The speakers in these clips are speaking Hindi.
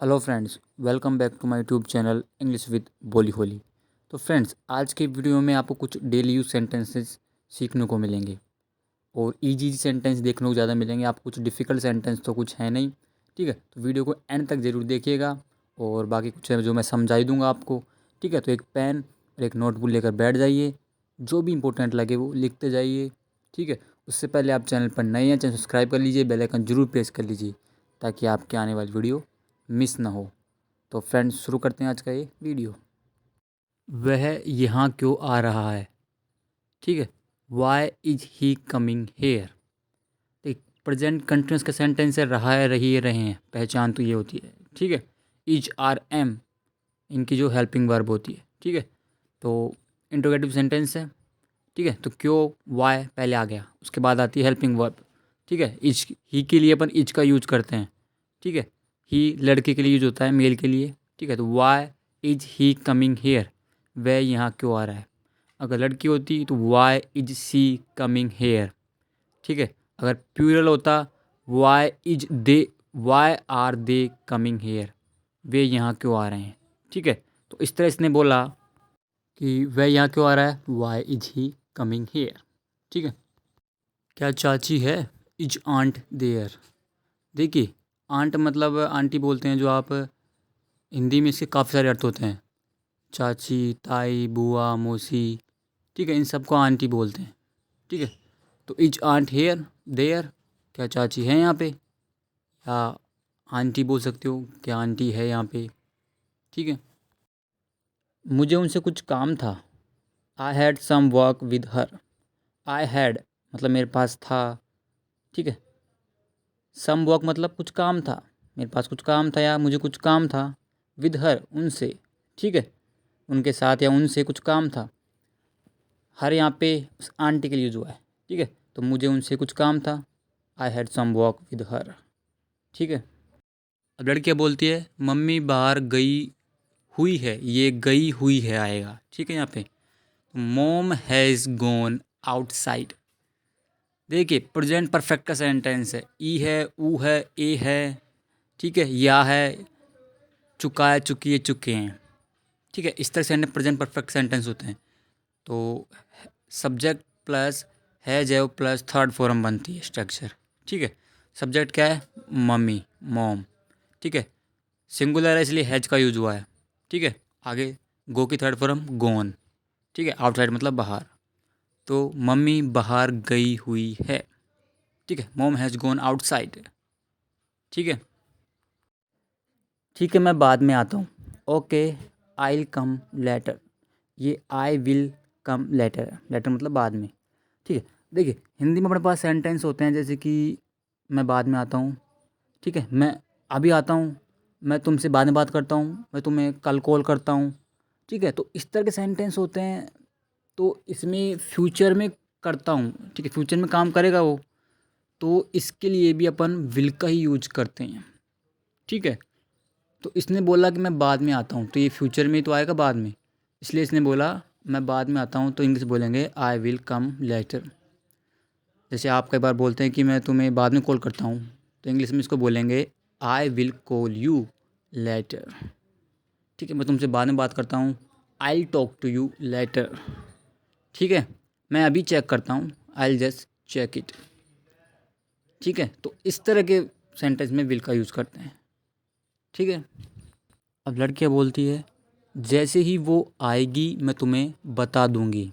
Hello friends, welcome back to my YouTube channel English with बोली होली। तो फ्रेंड्स, आज के वीडियो में आपको कुछ डेली यूज सेंटेंसेस सीखने को मिलेंगे और इजी सेंटेंस देखने को ज़्यादा मिलेंगे। आपको कुछ डिफ़िकल्ट सेंटेंस तो कुछ है नहीं। ठीक है, तो वीडियो को एंड तक ज़रूर देखिएगा और बाकी कुछ है जो मैं समझा ही दूंगा आपको। ठीक है, तो एक पेन और एक नोटबुक लेकर बैठ जाइए, जो भी इंपॉर्टेंट लगे वो लिखते जाइए। ठीक है, उससे पहले आप चैनल पर नए हैं, चैनल सब्सक्राइब कर लीजिए, बेल आइकन जरूर प्रेस कर लीजिए ताकि आपके आने वाली वीडियो मिस ना हो। तो फ्रेंड्स, शुरू करते हैं आज का ये वीडियो। वह यहाँ क्यों आ रहा है? ठीक है, why is he coming here. एक प्रेजेंट कंटिन्यूस का सेंटेंस है, रहा है, रही है, रहे हैं, पहचान तो ये होती है। ठीक है, इज आर एम इनकी जो हेल्पिंग वर्ब होती है। ठीक है, तो इंट्रोगेटिव सेंटेंस है। ठीक है, तो क्यों वाई पहले आ गया, उसके बाद आती है हेल्पिंग वर्ब। ठीक है, इज ही के लिए अपन इज का यूज करते हैं। ठीक है, ही लड़के के लिए यूज होता है, मेल के लिए। ठीक है, तो why is he coming here, वह यहाँ क्यों आ रहा है। अगर लड़की होती तो why is she coming here. ठीक है, अगर प्लूरल होता why is they, why are they coming here, वे यहाँ क्यों आ रहे हैं। ठीक है, तो इस तरह इसने बोला कि वह यहाँ क्यों आ रहा है, why is he coming here. ठीक है, क्या चाची है, इज आंट देयर। देखिए, आंट मतलब आंटी बोलते हैं, जो आप हिंदी में इसके काफ़ी सारे अर्थ होते हैं, चाची, ताई, बुआ, मौसी। ठीक है, इन सबको आंटी बोलते हैं। ठीक है, तो इज आंट हेयर देयर, क्या चाची है यहाँ पे, या आंटी बोल सकते हो, क्या आंटी है यहाँ पे। ठीक है, मुझे उनसे कुछ काम था, I had some work with her. I had मतलब मेरे पास था। ठीक है, सम वर्क मतलब कुछ काम था, मेरे पास कुछ काम था या मुझे कुछ काम था, विद हर उनसे। ठीक है, उनके साथ या उनसे कुछ काम था। हर यहाँ पे उस आंटी के लिए यूज हुआ है। ठीक है, तो मुझे उनसे कुछ काम था, I had some work with her. ठीक है, अब लड़कियाँ बोलती है मम्मी बाहर गई हुई है, ये गई हुई है आएगा। ठीक है, यहाँ पे मोम हैज़ गॉन आउटसाइड। देखिए, प्रेजेंट परफेक्ट का सेंटेंस है, ई है, ऊ है, ए है। ठीक है, या है, चुका है, चुकी है, चुके हैं। ठीक है, इस तरह से प्रेजेंट परफेक्ट सेंटेंस होते हैं। तो सब्जेक्ट प्लस है जो प्लस थर्ड फॉर्म बनती है स्ट्रक्चर। ठीक है, सब्जेक्ट क्या है, मम्मी, मॉम। ठीक है, सिंगुलर है इसलिए हैज का यूज हुआ है। ठीक है, आगे गो की थर्ड फॉर्म गोन। ठीक है, आउटसाइड मतलब बाहर, तो मम्मी बाहर गई हुई है। ठीक है, मॉम हैज़ गॉन आउटसाइड। ठीक है, ठीक है, मैं बाद में आता हूँ। Okay, I will come later. ये I will come later, later मतलब बाद में। ठीक है, देखिए हिंदी में अपने पास सेंटेंस होते हैं जैसे कि मैं बाद में आता हूँ। ठीक है, मैं अभी आता हूँ, मैं तुमसे बाद में बात करता हूँ, मैं तुम्हें कल कॉल करता हूँ। ठीक है, तो इस तरह के सेंटेंस होते हैं। तो इसमें फ्यूचर में करता हूँ। ठीक है, फ्यूचर में काम करेगा वो, तो इसके लिए भी अपन विल का ही यूज करते हैं। ठीक है, तो इसने बोला कि मैं बाद में आता हूँ, तो ये फ्यूचर में ही तो आएगा बाद में, इसलिए इसने बोला मैं बाद में आता हूँ, तो इंग्लिश बोलेंगे आई विल कम लेटर। जैसे आप कई बार बोलते हैं कि मैं तुम्हें बाद में कॉल करता हूँ, तो इंग्लिश में इसको बोलेंगे I will call you later. ठीक है, मैं तुमसे बाद में बात करता हूँ, I will talk to you later. ठीक है, मैं अभी चेक करता हूँ, I will just check it. ठीक है, तो इस तरह के सेंटेंस में विल का यूज़ करते हैं। ठीक है, अब लड़कियाँ बोलती है जैसे ही वो आएगी मैं तुम्हें बता दूंगी।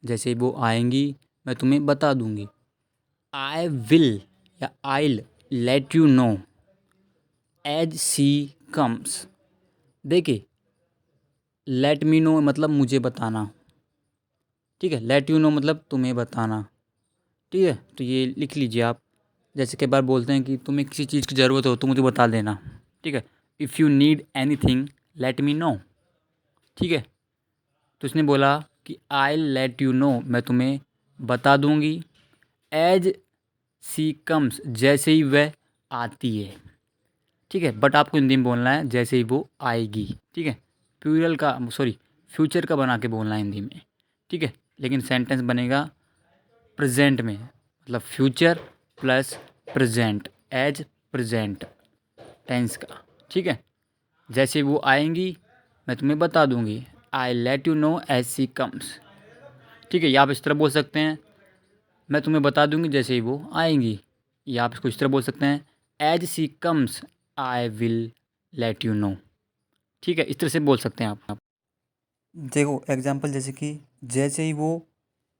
जैसे ही वो आएंगी मैं तुम्हें बता दूंगी। आई विल या I'll let you know as she comes. देखिए, लेट मी नो मतलब मुझे बताना। ठीक है, लेट यू नो मतलब तुम्हें बताना। ठीक है, तो ये लिख लीजिए आप। जैसे कई बार बोलते हैं कि तुम्हें किसी चीज़ की ज़रूरत हो तो मुझे बता देना। ठीक है, if you need any thing let me no. ठीक है, तो उसने बोला कि आई लेट यू नो, मैं तुम्हें बता दूंगी, एज सी कम्स जैसे ही वह आती है। ठीक है, बट आपको हिंदी में बोलना है जैसे ही वो आएगी। ठीक है, प्लूरल का सॉरी फ्यूचर का बना के बोलना है हिंदी में। ठीक है, लेकिन सेंटेंस बनेगा प्रेजेंट में, मतलब future plus present, as present tense का। ठीक है। जैसे वो आएंगी मैं तुम्हें बता दूंगी, I let you know as she comes. ठीक है, या आप इस तरह बोल सकते हैं, मैं तुम्हें बता दूंगी जैसे ही वो आएंगी। या आप इसको इस तरह बोल सकते हैं, as she comes I will let you know. ठीक है, इस तरह से बोल सकते हैं आप। देखो एग्जाम्पल, जैसे ही वो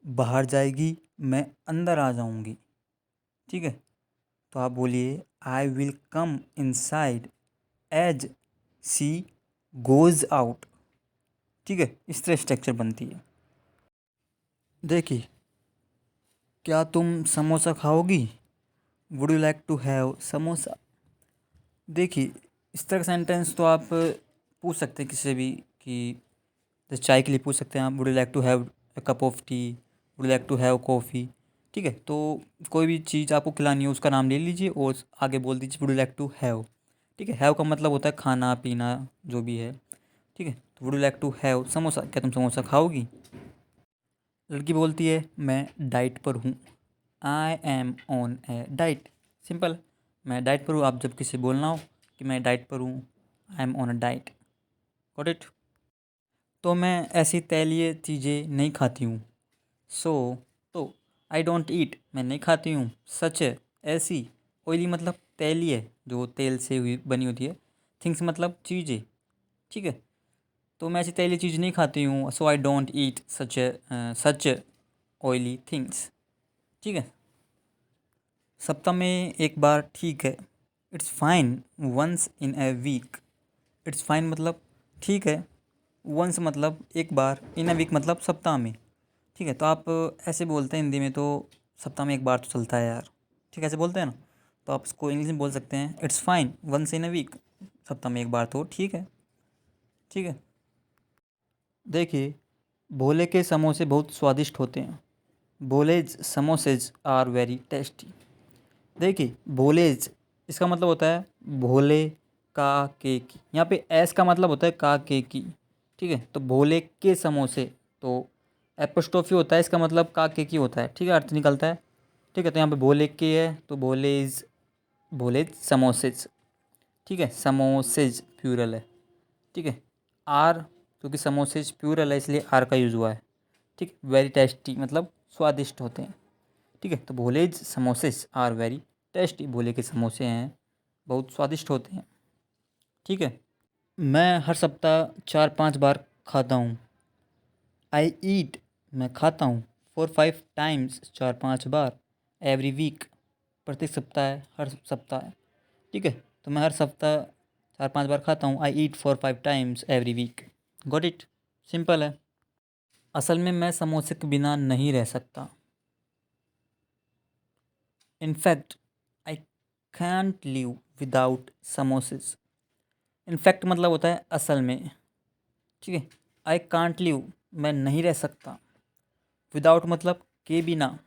बाहर जाएगी मैं अंदर आ जाऊंगी। ठीक है, तो आप बोलिए I will come inside as she goes out. ठीक है, इस तरह स्ट्रक्चर बनती है। देखिए, क्या तुम समोसा खाओगी? Would you like to have samosa? देखिए, इस तरह का सेंटेंस तो आप पूछ सकते हैं किसी से भी, कि जैसे चाय के लिए पूछ सकते हैं आप, would you like to have a cup of tea, would you like to have coffee. ठीक है, तो कोई भी चीज़ आपको खिलानी है उसका नाम ले लीजिए और आगे बोल दीजिए would you like to have. ठीक है, हैव का मतलब होता है खाना पीना जो भी है। ठीक है, तो would you like to have samosa, क्या तुम समोसा खाओगी? लड़की बोलती है मैं डाइट पर हूँ, I am on A diet. Simple, मैं डाइट पर हूँ। आप जब किसी बोलना हो कि मैं डाइट पर हूँ, I am on a diet. Got it? तो मैं ऐसी तैलीय चीज़ें नहीं खाती हूँ। सो, तो आई डोंट ईट, मैं नहीं खाती हूँ। सच है, ऐसी। ऑयली मतलब तैलीय, जो तेल से हुई बनी होती है। थिंग्स मतलब चीज़ें। ठीक है, तो मैं ऐसी तैलीय चीज़ नहीं खाती हूँ, so I don't eat such oily things. ठीक है, सप्ताह में एक बार ठीक है। It's fine once in a week. It's fine मतलब ठीक है, वंस मतलब एक बार, इन अ वीक मतलब सप्ताह में। ठीक है, तो आप ऐसे बोलते हैं हिंदी में तो सप्ताह में एक बार तो चलता है यार। ठीक है, ऐसे बोलते हैं ना, तो आप इसको इंग्लिश में बोल सकते हैं it's fine once in a week. सप्ताह में एक बार तो ठीक है। ठीक है, देखिए, भोले के समोसे बहुत स्वादिष्ट होते हैं। भोलेज समोसेज आर वेरी टेस्टी। देखिए, भोलेज, इसका मतलब होता है भोले का के की। यहाँ पे एस का मतलब होता है का के की। ठीक है, तो भोले के समोसे, तो एपोस्ट्रोफी होता है, इसका मतलब का के की होता है। ठीक है, अर्थ निकलता है। ठीक है, तो यहाँ पे भोले के है तो भोलेज, भोलेज समोसेज। ठीक है, समोसेज प्यूरल है। ठीक है, आर, क्योंकि समोसेज प्यूरल है इसलिए आर का यूज़ हुआ है। ठीक, वेरी टेस्टी मतलब स्वादिष्ट होते हैं। ठीक है, तो भोलेज समोसेस आर वेरी टेस्टी। भोले के समोसे हैं बहुत स्वादिष्ट होते हैं। ठीक है, मैं हर सप्ताह 4-5 बार खाता हूँ। आई ईट, मैं खाता हूँ, 4-5 टाइम्स, 4-5 बार, एवरी वीक, प्रत्येक सप्ताह है, हर सप्ताह है। ठीक है, तो मैं हर सप्ताह 4-5 बार खाता हूँ। I eat 4-5 times every week. Got it? Simple है। असल में मैं समोसे के बिना नहीं रह सकता। In fact I can't live without samosas. In fact मतलब होता है असल में। ठीक है, आई कांट लिव, मैं नहीं रह सकता। विदाउट मतलब के बिना।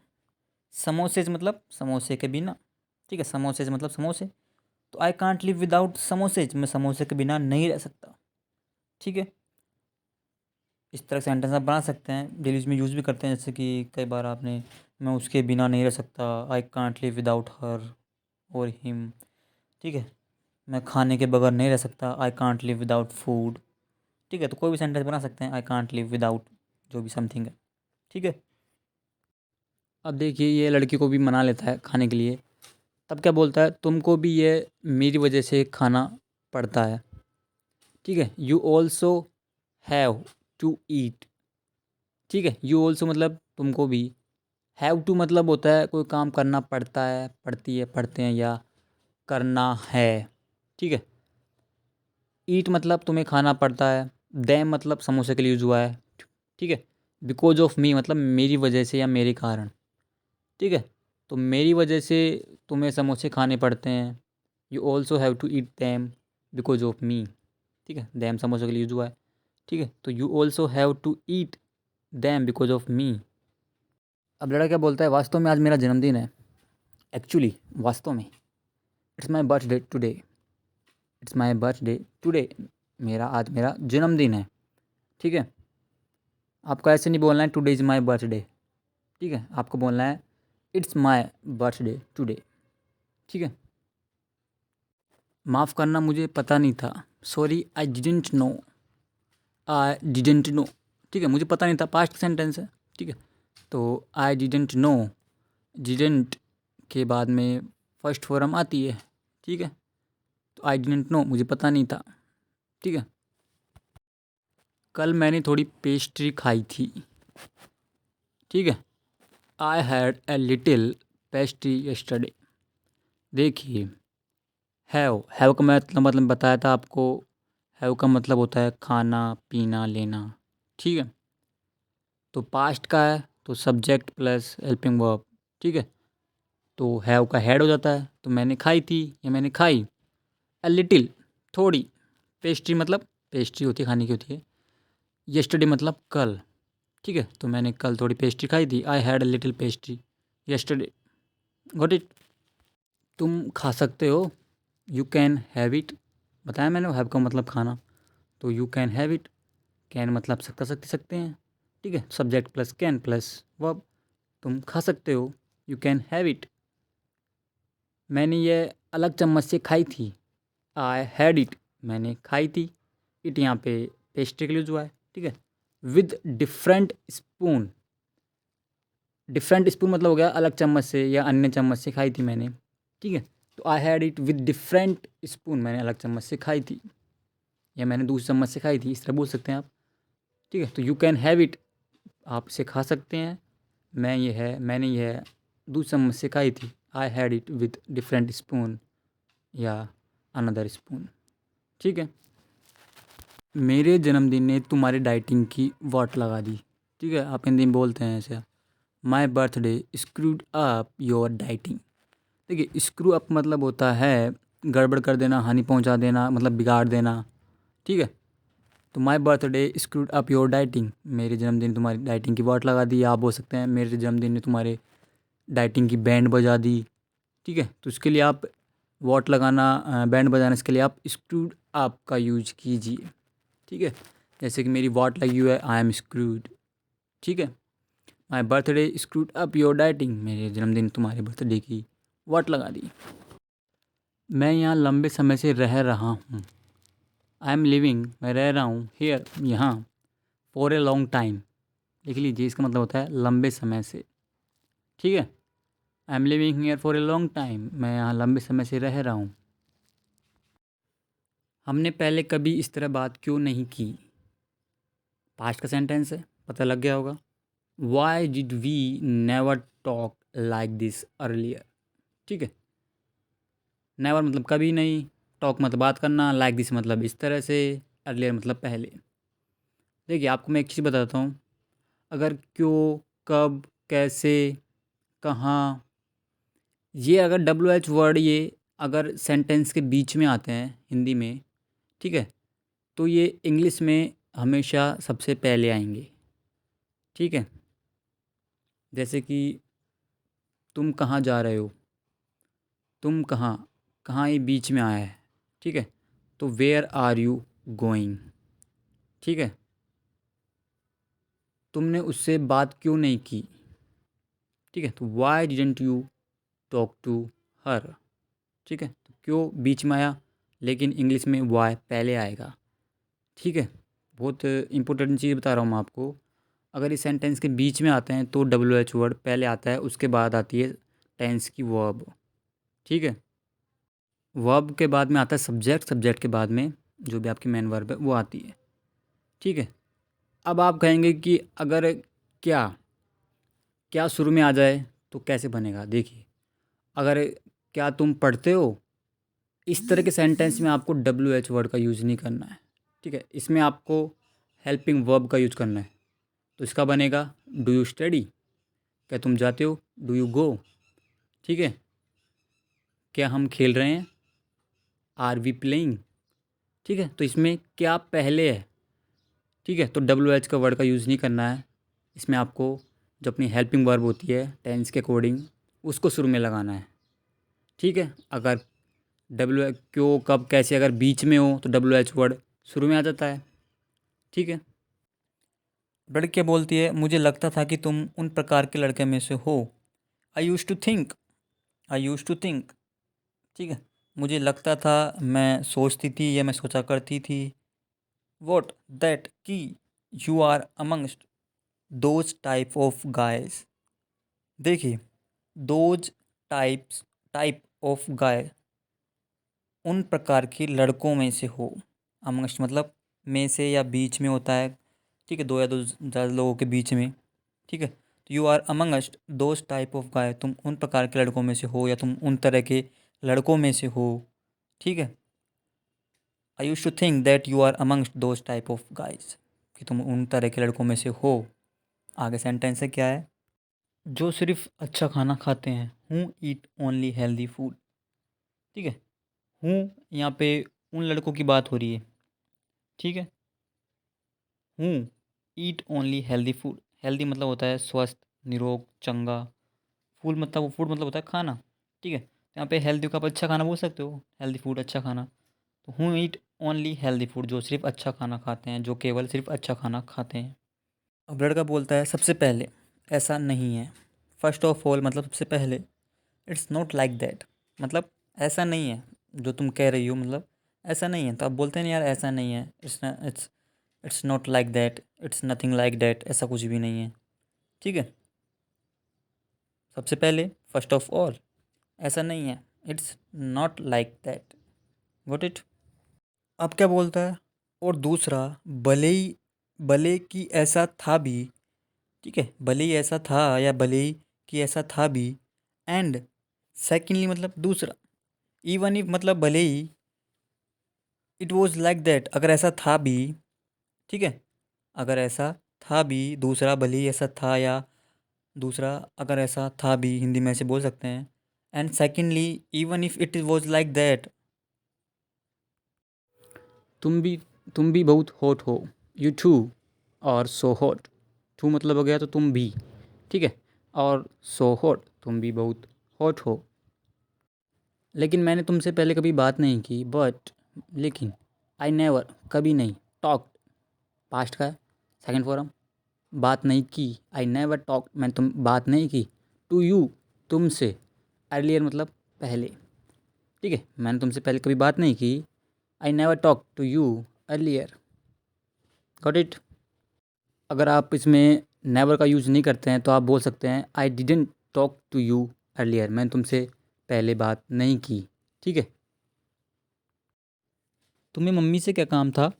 समोसेज मतलब समोसे के बिना। ठीक है, समोसेज मतलब समोसे। तो आई कांट लिव विदाउट समोसेज, मैं समोसे के बिना नहीं रह सकता। ठीक है, इस तरह सेंटेंस आप बना सकते हैं, डेली यूज में यूज़ भी करते हैं। जैसे कि कई बार आपने, मैं उसके बिना नहीं रह सकता, I can't live without her और हिम। ठीक है, मैं खाने के बगैर नहीं रह सकता, I can't live without food. ठीक है, तो कोई भी सेंटेंस बना सकते हैं, आई कांट लिव विदाउट जो भी समथिंग है। ठीक है, अब देखिए, ये लड़की को भी मना लेता है खाने के लिए, तब क्या बोलता है, तुमको भी ये मेरी वजह से खाना पड़ता है। ठीक है, you also have to eat. ठीक है, यू ऑल्सो मतलब तुमको भी, हैव टू मतलब होता है कोई काम करना पड़ता है, पड़ती है, पढ़ते हैं या करना है। ठीक है, ईट मतलब तुम्हें खाना पड़ता है। दैम मतलब समोसे के लिए यूज हुआ है। ठीक है, बिकॉज ऑफ मी मतलब मेरी वजह से या मेरे कारण। ठीक है, तो मेरी वजह से तुम्हें समोसे खाने पड़ते हैं। You also have to eat them because of me. ठीक है, दैम समोसे के लिए यूज हुआ है। ठीक है, तो you also have to eat them because of me. अब लड़का क्या बोलता है, वास्तव में आज मेरा जन्मदिन है। एक्चुअली, वास्तव में, it's my birthday today. It's my birthday today, मेरा जन्मदिन है। ठीक है, आपको ऐसे नहीं बोलना है टुडे इज़ माई बर्थडे। ठीक है, आपको बोलना है इट्स माई बर्थडे टुडे। ठीक है, माफ़ करना, मुझे पता नहीं था। Sorry, I didn't know. I didn't know, ठीक है, मुझे पता नहीं था, पास्ट सेंटेंस है, ठीक है। तो आई डिडंट नो, डिडंट के बाद में फर्स्ट फॉर्म आती है, ठीक है। तो आई डिडंट नो, मुझे पता नहीं था, ठीक है। कल मैंने थोड़ी पेस्ट्री खाई थी, ठीक है। I had a little pastry yesterday. देखिए, हैव का मतलब बताया था आपको। हैव का मतलब होता है खाना पीना लेना, ठीक है। तो पास्ट का है तो सब्जेक्ट प्लस हेल्पिंग वर्ब, ठीक है। तो हैव का हेड हो जाता है, तो मैंने खाई थी या मैंने खाई। अ लिटिल, थोड़ी। पेस्ट्री मतलब पेस्ट्री होती है, खाने की होती है। यस्टरडे मतलब कल, ठीक है। तो मैंने कल थोड़ी पेस्ट्री खाई थी। I had a little pastry yesterday. Got it. तुम खा सकते हो, यू कैन हैव इट। बताया मैंने, हैव का मतलब खाना, तो you can have it. Can मतलब सकते हैं, ठीक है। Subject plus can plus verb, तुम खा सकते हो, यू कैन हैव इट। मैंने ये अलग चम्मच से खाई थी। आई हैड इट, मैंने खाई थी। इट यहाँ पे पेस्ट्री के लिए हुआ है, ठीक है। With different spoon, different spoon मतलब हो गया अलग चम्मच से या अन्य चम्मच से खाई थी मैंने, ठीक है। तो I had it with different spoon, मैंने अलग चम्मच से खाई थी या मैंने दूसरी चम्मच से खाई थी, इस तरह बोल सकते हैं आप, ठीक है। तो यू कैन हैव इट, आप इसे खा सकते हैं। मैंने यह दूसरी चम्मच से खाई थी। I had it with different spoon या अनदर स्पून, ठीक है। मेरे जन्मदिन ने तुम्हारी डाइटिंग की वाट लगा दी, ठीक है। आप हिंदी में बोलते हैं ऐसे, my birthday screwed up your dieting. देखिए, स्क्रू अप मतलब होता है गड़बड़ कर देना, हानि पहुंचा देना, मतलब बिगाड़ देना, ठीक है। तो my birthday screwed up your dieting, मेरे जन्मदिन ने तुम्हारी डाइटिंग की वाट लगा दी। आप बोल सकते हैं मेरे जन्मदिन ने तुम्हारे डाइटिंग की बैंड बजा दी, ठीक है। तो इसके लिए आप वाट लगाना, बैंड बजाना, इसके लिए आप स्क्रूड अप का यूज कीजिए, ठीक है। जैसे कि मेरी वाट लगी हुई है, आई एम स्क्रूड, ठीक है। My birthday screwed up your dieting, मेरे जन्मदिन तुम्हारे बर्थडे की वाट लगा दी। मैं यहाँ लंबे समय से रह रहा हूँ। आई एम लिविंग, मैं रह रहा हूँ, हेयर यहाँ, फॉर ए लॉन्ग टाइम, लिख लीजिए, इसका मतलब होता है लंबे समय से, ठीक है। I am living here for a long time, मैं यहाँ लंबे समय से रह रहा हूँ। हमने पहले कभी इस तरह बात क्यों नहीं की। पास्ट का सेंटेंस है, पता लग गया होगा। Why did we never talk like this earlier, ठीक है। नेवर मतलब कभी नहीं, टॉक मतलब बात करना, लाइक दिस मतलब इस तरह से, अर्लियर मतलब पहले। देखिए, आपको मैं एक चीज़ बताता हूँ। अगर क्यों, कब, कैसे, कहाँ, ये अगर WH वर्ड ये अगर सेंटेंस के बीच में आते हैं हिंदी में, ठीक है, तो ये इंग्लिश में हमेशा सबसे पहले आएंगे, ठीक है। जैसे कि तुम कहाँ जा रहे हो, तुम कहाँ, कहाँ ये बीच में आया है, ठीक है। तो वेयर आर यू गोइंग, ठीक है। तुमने उससे बात क्यों नहीं की, ठीक है। तो why didn't you talk to her, ठीक है। तो क्यों बीच में आया, लेकिन इंग्लिश में वाई पहले आएगा, ठीक है। बहुत इंपॉर्टेंट चीज़ बता रहा हूँ मैं आपको। अगर इस सेंटेंस के बीच में आते हैं तो WH वर्ड पहले आता है, उसके बाद आती है टेंस की वर्ब, ठीक है। वर्ब के बाद में आता है सब्जेक्ट, सब्जेक्ट के बाद में जो भी आपकी मेन वर्ब है वो आती है, ठीक है। अब आप कहेंगे कि अगर क्या क्या शुरू में आ जाए तो कैसे बनेगा। देखिए, अगर क्या तुम पढ़ते हो, इस तरह के सेंटेंस में आपको WH वर्ड का यूज़ नहीं करना है, ठीक है। इसमें आपको हेल्पिंग वर्ब का यूज़ करना है। तो इसका बनेगा डू यू स्टडी, क्या तुम जाते हो, डू यू गो, ठीक है। क्या हम खेल रहे हैं, आर वी प्लेइंग, ठीक है। तो इसमें क्या पहले है, ठीक है। तो WH का वर्ड का यूज़ नहीं करना है। इसमें आपको जो अपनी हेल्पिंग वर्ब होती है टेंस के अकॉर्डिंग, उसको शुरू में लगाना है, ठीक है। अगर क्यों, कब, कैसे अगर बीच में हो तो WH वर्ड शुरू में आ जाता है, ठीक है। लड़कियाँ बोलती है, मुझे लगता था कि तुम उन प्रकार के लड़के में से हो। I use to think, I use to think, ठीक है। मुझे लगता था, मैं सोचती थी या मैं सोचा करती थी। वॉट दैट कि you are amongst those type of guys. देखिए, दोज टाइप ऑफ गाय, उन प्रकार के लड़कों में से हो। अमंगस्ट मतलब में से या बीच में होता है, ठीक है, दो या दो ज़्यादा लोगों के बीच में, ठीक है। तो you are amongst those type of guy, तुम उन प्रकार के लड़कों में से हो या तुम उन तरह के लड़कों में से हो, ठीक है। I use to think that you are amongst those type of guys, कि तुम उन तरह के लड़कों में से हो। आगे सेंटेंस है क्या है, जो सिर्फ अच्छा खाना खाते हैं। हूँ ईट ओनली हेल्दी फूड, ठीक है। हूँ यहाँ पे उन लड़कों की बात हो रही है, ठीक है। हूँ eat only healthy food, healthy मतलब होता है स्वस्थ, निरोग, चंगा। फूड मतलब होता है खाना, ठीक है। तो यहाँ पे हेल्दी को आप अच्छा खाना बोल सकते हो, हेल्दी फूड अच्छा खाना। तो हूँ ईट ओनली हेल्दी फूड, जो सिर्फ अच्छा खाना खाते हैं, जो केवल सिर्फ अच्छा खाना खाते हैं। अब लड़का बोलता है सबसे पहले, ऐसा नहीं है। फर्स्ट ऑफ ऑल मतलब सबसे पहले। इट्स नॉट लाइक दैट, मतलब ऐसा नहीं है जो तुम कह रही हो, मतलब ऐसा नहीं है। तो आप बोलते हैं यार ऐसा नहीं है, it's not like that, it's nothing like that, ऐसा कुछ भी नहीं है, ठीक है। सबसे पहले, फर्स्ट ऑफ ऑल, ऐसा नहीं है, it's not like that, got it. अब क्या बोलता है, और दूसरा, भले कि ऐसा था भी, ठीक है, भले ही ऐसा था या भले ही कि ऐसा था भी। एंड सेकेंडली मतलब दूसरा, इवन इफ मतलब भले ही, इट वॉज लाइक दैट अगर ऐसा था भी, ठीक है, अगर ऐसा था भी। दूसरा, भले ही ऐसा था, या दूसरा अगर ऐसा था भी, हिंदी में ऐसे बोल सकते हैं। And secondly, even if it was like that. तुम भी तुम भी बहुत हॉट हो। यू टू और सो हॉट। टू मतलब हो गया तो तुम भी, ठीक है। और सो हॉट, तुम भी बहुत हॉट हो। लेकिन मैंने तुमसे पहले कभी बात नहीं की, बट लेकिन, आई नेवर कभी नहीं, टॉक्ड पास्ट का है, सेकंड फॉर्म, बात नहीं की। आई नेवर टॉक, मैं तुम बात नहीं की। टू यू, तुमसे। अर्लियर मतलब पहले, ठीक है, मैंने तुमसे पहले कभी बात नहीं की। I never talk to you earlier, got it. अगर आप इसमें नेवर का यूज़ नहीं करते हैं तो आप बोल सकते हैं I didn't talk to you earlier, मैंने तुमसे पहले बात नहीं की, ठीक है। तुम्हें मम्मी से क्या काम था।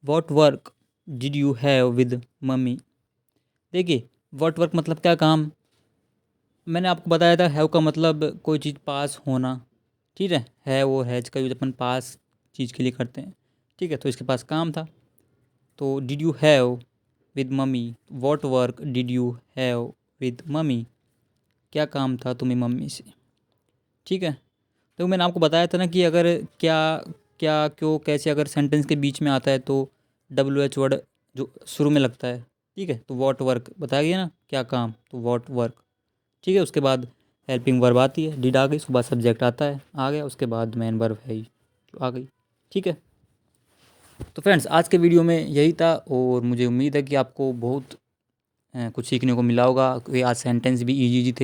What work did you have with mummy. देखिए, वॉट वर्क मतलब क्या काम। मैंने आपको बताया था, हैव का मतलब कोई चीज़ पास होना, ठीक है वो हैज का यूज अपन पास चीज़ के लिए करते हैं, ठीक है। तो इसके पास काम था, तो did you have with mummy, what work did you have with mummy, क्या काम था तुम्हें मम्मी से, ठीक है। तो मैंने आपको बताया था ना कि अगर क्या, क्या, क्यों, कैसे अगर सेंटेंस के बीच में आता है तो WH वर्ड जो शुरू में लगता है, ठीक है। तो वॉट वर्क बताया गया ना, क्या काम, तो वॉट वर्क, ठीक है। उसके बाद हेल्पिंग वर्ब आती है, डिड आ गई, उसके बाद सब्जेक्ट आता है, आ गया, उसके बाद मेन वर्ब है जो आ गई, ठीक है। तो फ्रेंड्स, आज के वीडियो में यही था, और मुझे उम्मीद है कि आपको बहुत कुछ सीखने को मिला होगा, कि आज सेंटेंस भी इजी थे।